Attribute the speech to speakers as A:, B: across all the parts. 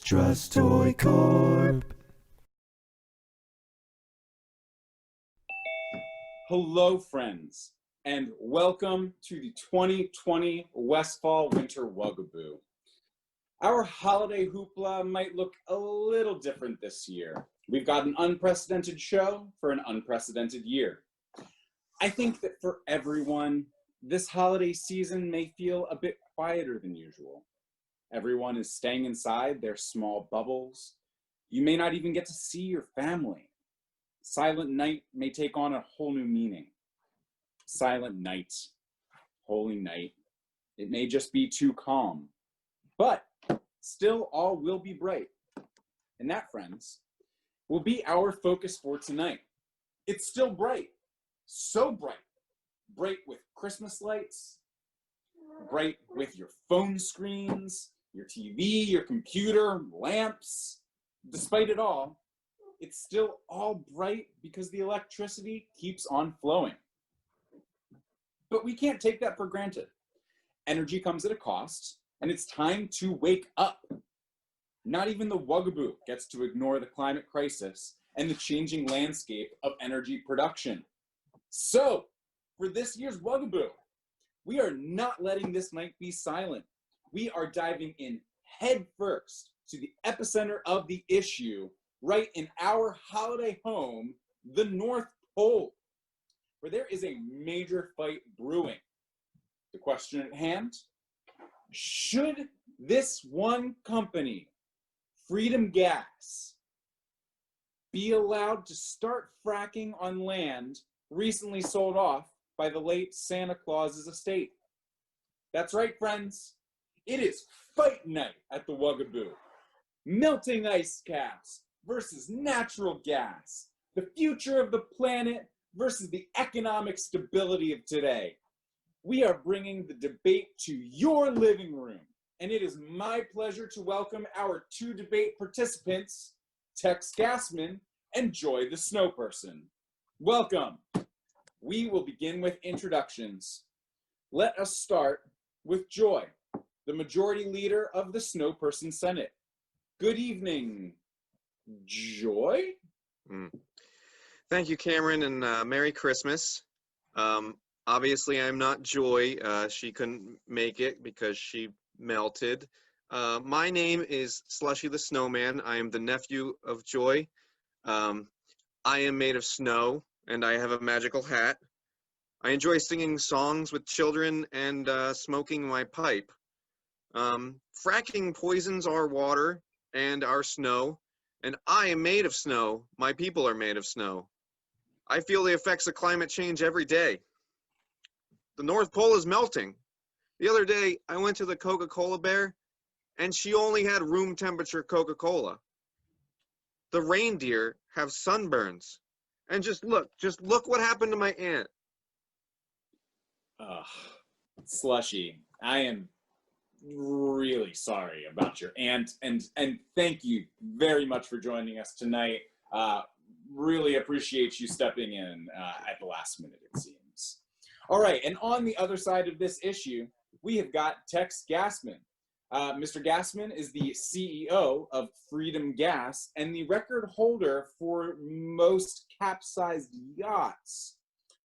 A: Trust Toycorp.
B: Hello, friends, and welcome to the 2020 Westfall Winter Wugaboo. Our holiday hoopla might look a little different this year. We've got an unprecedented show for an unprecedented year. I think that for everyone, this holiday season may feel a bit quieter than usual. Everyone is staying inside their small bubbles. You may not even get to see your family. Silent night may take on a whole new meaning. Silent night, holy night. It may just be too calm, but still all will be bright. And that, friends, will be our focus for tonight. It's still bright, so bright. Bright with Christmas lights, bright with your phone screens, your TV, your computer, lamps. Despite it all, it's still all bright because the electricity keeps on flowing. But we can't take that for granted. Energy comes at a cost, and it's time to wake up. Not even the Wugaboo gets to ignore the climate crisis and the changing landscape of energy production. So, for this year's Wugaboo, we are not letting this night be silent. We are diving in head first to the epicenter of the issue, right in our holiday home, the North Pole, where there is a major fight brewing. The question at hand, should this one company, Freedom Gas, be allowed to start fracking on land recently sold off by the late Santa Claus's estate? That's right, friends. It is fight night at the Wugaboo. Melting ice caps versus natural gas. The future of the planet versus the economic stability of today. We are bringing the debate to your living room, and it is my pleasure to welcome our two debate participants, Tex Gassman and Joy the Snowperson. Welcome. We will begin with introductions. Let us start with Joy, the majority leader of the Snowperson Senate. Good evening, Joy.
C: Thank you, Cameron, and Merry Christmas. Obviously, I'm not Joy. She couldn't make it because she melted. My name is Slushy the Snowman. I am the nephew of Joy. I am made of snow, and I have a magical hat. I enjoy singing songs with children and smoking my pipe. Fracking poisons our water and our snow, and I am made of snow. My people are made of snow. I feel the effects of climate change every day. The North Pole is melting. The other day, I went to the Coca-Cola bear, and she only had room temperature Coca-Cola. The reindeer have sunburns. And just look what happened to my aunt.
B: Slushy, I am really sorry about your aunt, and thank you very much for joining us tonight. Really appreciate you stepping in at the last minute, it seems. All right, and on the other side of this issue, we have got Tex Gassman. Mr. Gassman is the CEO of Freedom Gas and the record holder for most capsized yachts.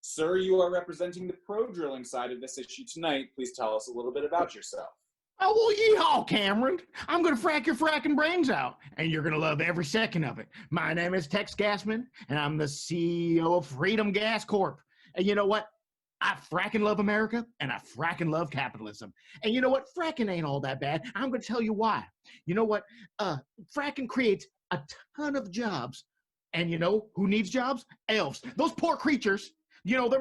B: Sir, you are representing the pro-drilling side of this issue tonight. Please tell us a little bit about yourself.
D: Oh, well, yeehaw, Cameron. I'm going to frack your fracking brains out, and you're going to love every second of it. My name is Tex Gassman, and I'm the CEO of Freedom Gas Corp. And you know what? I fracking love America, and I fracking love capitalism. And you know what? Fracking ain't all that bad. I'm going to tell you why. You know what? Fracking creates a ton of jobs. And you know who needs jobs? Elves. Those poor creatures. You know, they're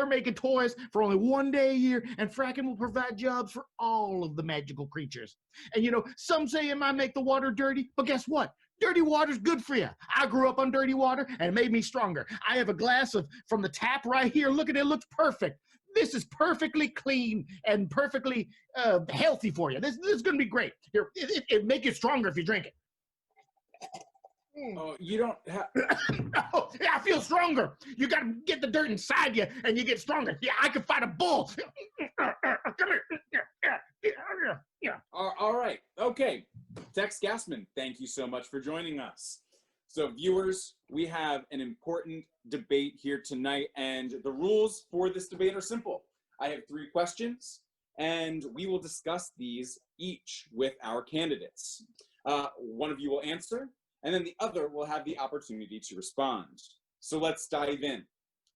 D: making toys for only one day a year, and fracking will provide jobs for all of the magical creatures. And you know, some say it might make the water dirty, but guess what? Dirty water's good for you. I grew up on dirty water, and it made me stronger. I have a glass from the tap right here. Look at it, it looks perfect. This is perfectly clean and perfectly healthy for you. This is going to be great. Here, it make you stronger if you drink it.
B: Oh, you don't have.
D: Oh, yeah, I feel stronger. You got to get the dirt inside you, and you get stronger. Yeah, I can fight a bull. Come here. Yeah.
B: All right. Okay. Tex Gassman, thank you so much for joining us. So, viewers, we have an important debate here tonight, and the rules for this debate are simple. I have 3 questions, and we will discuss these each with our candidates. One of you will answer, and then the other will have the opportunity to respond. So let's dive in.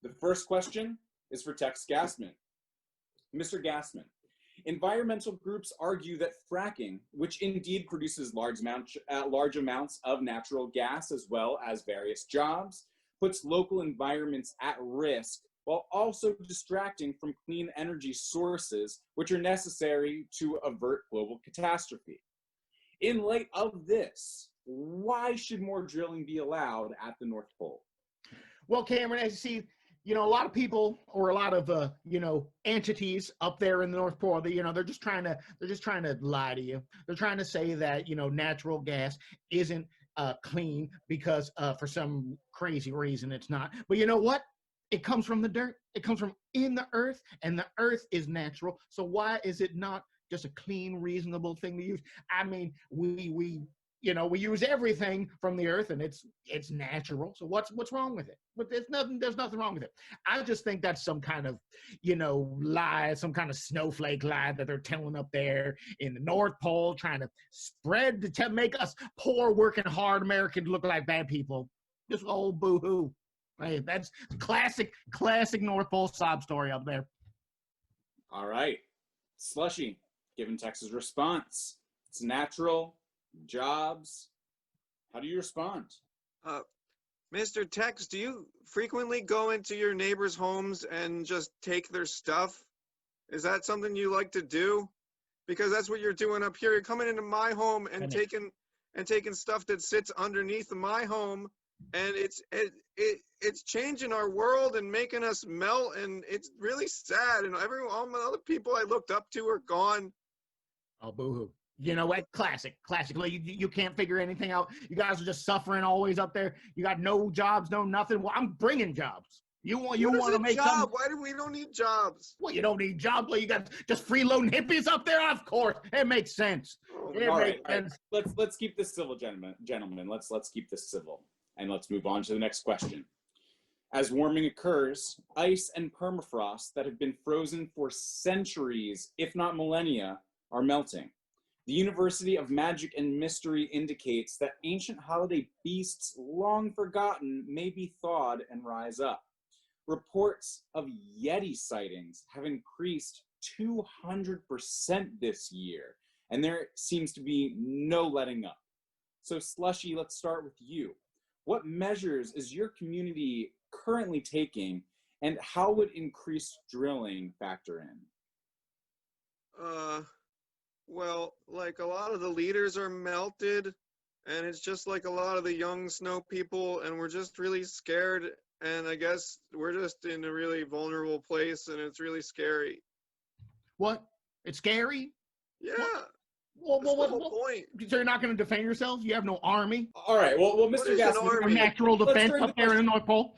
B: The first question is for Tex Gassman. Mr. Gassman, environmental groups argue that fracking, which indeed produces large amounts of natural gas as well as various jobs, puts local environments at risk while also distracting from clean energy sources which are necessary to avert global catastrophe. In light of this, why should more drilling be allowed at the North Pole?
D: Well, Cameron, as you see, a lot of people or a lot of entities up there in the North Pole, they're just trying to lie to you. They're trying to say that natural gas isn't clean because for some crazy reason it's not. But you know what? It comes from the dirt. It comes from in the earth, and the earth is natural. So why is it not just a clean, reasonable thing to use? I mean, we use everything from the earth, and it's natural. So what's wrong with it? But there's nothing wrong with it. I just think that's some kind of lie, some kind of snowflake lie that they're telling up there in the North Pole, trying to spread to make us poor, working hard Americans look like bad people. Just old boo-hoo. Hey, that's classic North Pole sob story up there.
B: All right. Slushy, given Tex's response, it's natural, jobs. How do you respond?
C: Mr. Tex, do you frequently go into your neighbors' homes and just take their stuff? Is that something you like to do? Because that's what you're doing up here. You're coming into my home and taking stuff that sits underneath my home, and it's changing our world and making us melt, and it's really sad. And all my other people I looked up to are gone.
D: Oh, boo-hoo. You know what? Classically, you can't figure anything out. You guys are just suffering always up there. You got no jobs, no nothing. Well, I'm bringing jobs. You want to make
C: job? Why do we don't need jobs?
D: Well, you don't need jobs. Well, you got just freeloading hippies up there. Of course, it makes sense.
B: All right. Let's keep this civil, gentlemen. Let's keep this civil, and let's move on to the next question. As warming occurs, ice and permafrost that have been frozen for centuries, if not millennia, are melting. The University of Magic and Mystery indicates that ancient holiday beasts long forgotten may be thawed and rise up. Reports of Yeti sightings have increased 200% this year, and there seems to be no letting up. So, Slushy, let's start with you. What measures is your community currently taking, and how would increased drilling factor in?
C: Well, like a lot of the leaders are melted, and it's just like a lot of the young snow people, and we're just really scared, and I guess we're just in a really vulnerable place, and it's really scary.
D: What? It's scary?
C: Yeah.
D: What?
C: That's the whole point.
D: So you're not going to defend yourselves? You have no army?
B: All right. Well, Mr. Gassman,
D: natural defense up there in the North Pole?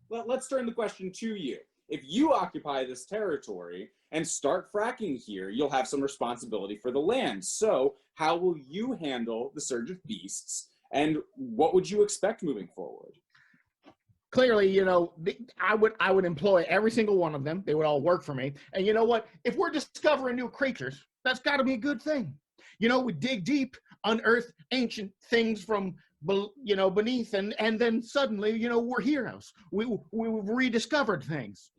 B: Let's turn the question to you. If you occupy this territory and start fracking here, you'll have some responsibility for the land. So how will you handle the surge of beasts, and what would you expect moving forward?
D: Clearly, I would employ every single one of them. They would all work for me. And you know what? If we're discovering new creatures, that's got to be a good thing. We dig deep, unearth ancient things from beneath, and then suddenly, we're heroes. We've rediscovered things.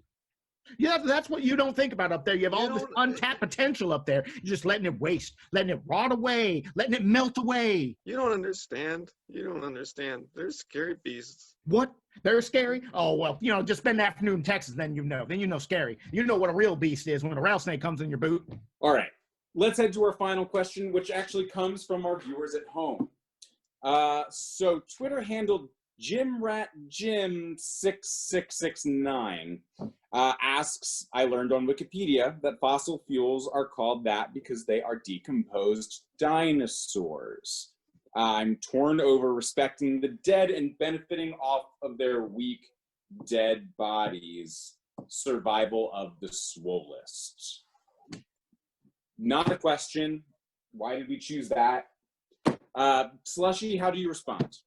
D: Yeah, that's what you don't think about up there. You have all this untapped potential up there. You're just letting it waste, letting it rot away, letting it melt away.
C: You don't understand. They're scary beasts.
D: What? They're scary? Oh, well, just spend the afternoon in Texas, then you know scary. You know what a real beast is when a rattlesnake comes in your boot.
B: All right. Let's head to our final question, which actually comes from our viewers at home. So Twitter handled JimRatJim6669 asks, I learned on Wikipedia that fossil fuels are called that because they are decomposed dinosaurs. I'm torn over respecting the dead and benefiting off of their weak, dead bodies. Survival of the swollest. Not a question. Why did we choose that? Slushy, how do you respond?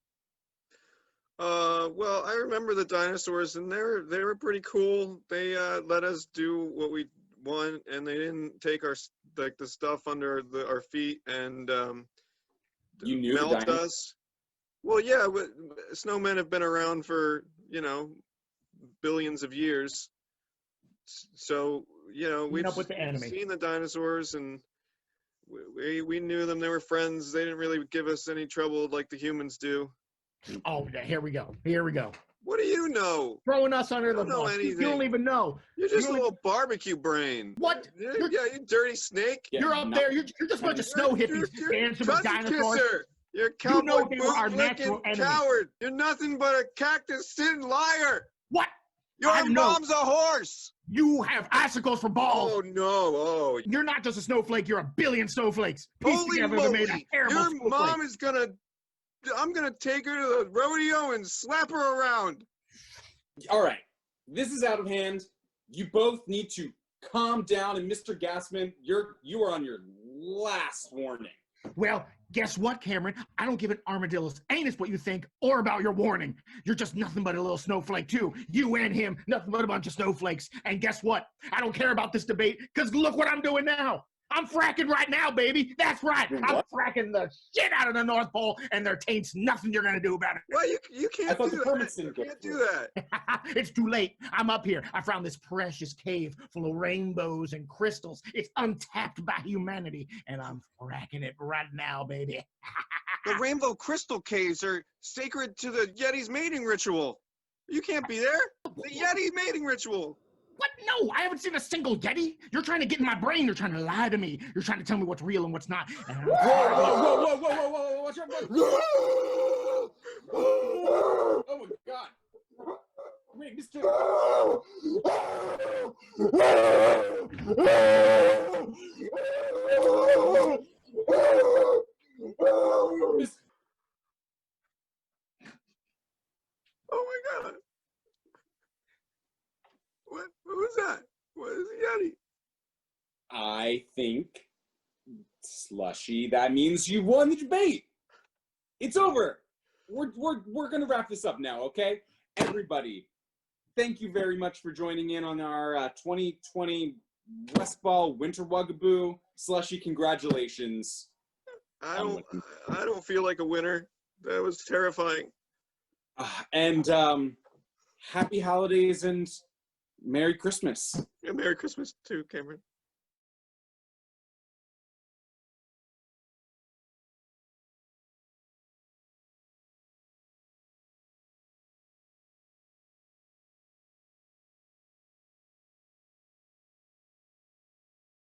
C: Well, I remember the dinosaurs, and they were pretty cool. They let us do what we want, and they didn't take our the stuff under our feet and
B: You knew the
C: melt
B: dinosaurs?
C: us. Well, yeah, snowmen have been around for billions of years. So we've
D: up with the enemy.
C: seen the dinosaurs, and we knew them. They were friends. They didn't really give us any trouble like the humans do.
D: Oh, here we go. Here we go.
C: What do you know?
D: Throwing us under
C: You
D: the
C: don't know
D: bus. You
C: anything.
D: don't even know.
C: You're just
D: You
C: a little barbecue brain.
D: What?
C: Yeah, you dirty snake.
B: Yeah,
D: You're up there. You're just a bunch of snow hippies dancing with
C: cousin
D: dinosaurs.
C: kisser. You're a
D: You
C: cowboy
D: know they were our
C: boot-licking
D: natural enemy.
C: coward. You're nothing but a cactus-sitting liar.
D: What?
C: Your
D: I know.
C: mom's a horse.
D: You have icicles for balls.
C: Oh no! Oh,
D: You're not just a snowflake. You're a billion snowflakes. Pieced
C: holy
D: together
C: moly!
D: to make a terrible
C: Your
D: snowflake.
C: mom is gonna. I'm gonna take her to the rodeo and slap her around.
B: All right, this is out of hand. You both need to calm down. And Mr. Gassman, you are on your last warning.
D: Well, guess what, Cameron? I don't give an armadillo's anus what you think or about your warning. You're just nothing but a little snowflake, too. You and him, nothing but a bunch of snowflakes. And guess what? I don't care about this debate, because look what I'm doing now. I'm fracking right now, baby. That's right. I'm fracking the shit out of the North Pole, and there taints nothing you're going to do about it.
C: Well, you
B: I
C: can't
B: thought
C: do
B: the permits
C: that.
B: didn't
C: You
B: go
C: can't
B: through.
C: do that.
D: It's too late. I'm up here. I found this precious cave full of rainbows and crystals. It's untapped by humanity, and I'm fracking it right now, baby.
C: The rainbow crystal caves are sacred to the Yeti's mating ritual. You can't be there. The Yeti mating ritual.
D: What? No, I haven't seen a single Yeti. You're trying to get in my brain. You're trying to lie to me. You're trying to tell me what's real and what's not. And I'm
B: Whoa! Watch out! Oh my God! Wait, Mr. Mis-
C: Oh my God. What? Who's that? What is a Yeti?
B: I think, Slushy, that means you won the debate. It's over. We're gonna wrap this up now, okay? Everybody, thank you very much for joining in on our 2020 Westfall Winter Wugaboo. Slushy, congratulations.
C: I don't feel like a winner. That was terrifying.
B: And happy holidays and Merry Christmas.
C: Yeah, Merry Christmas too, Cameron.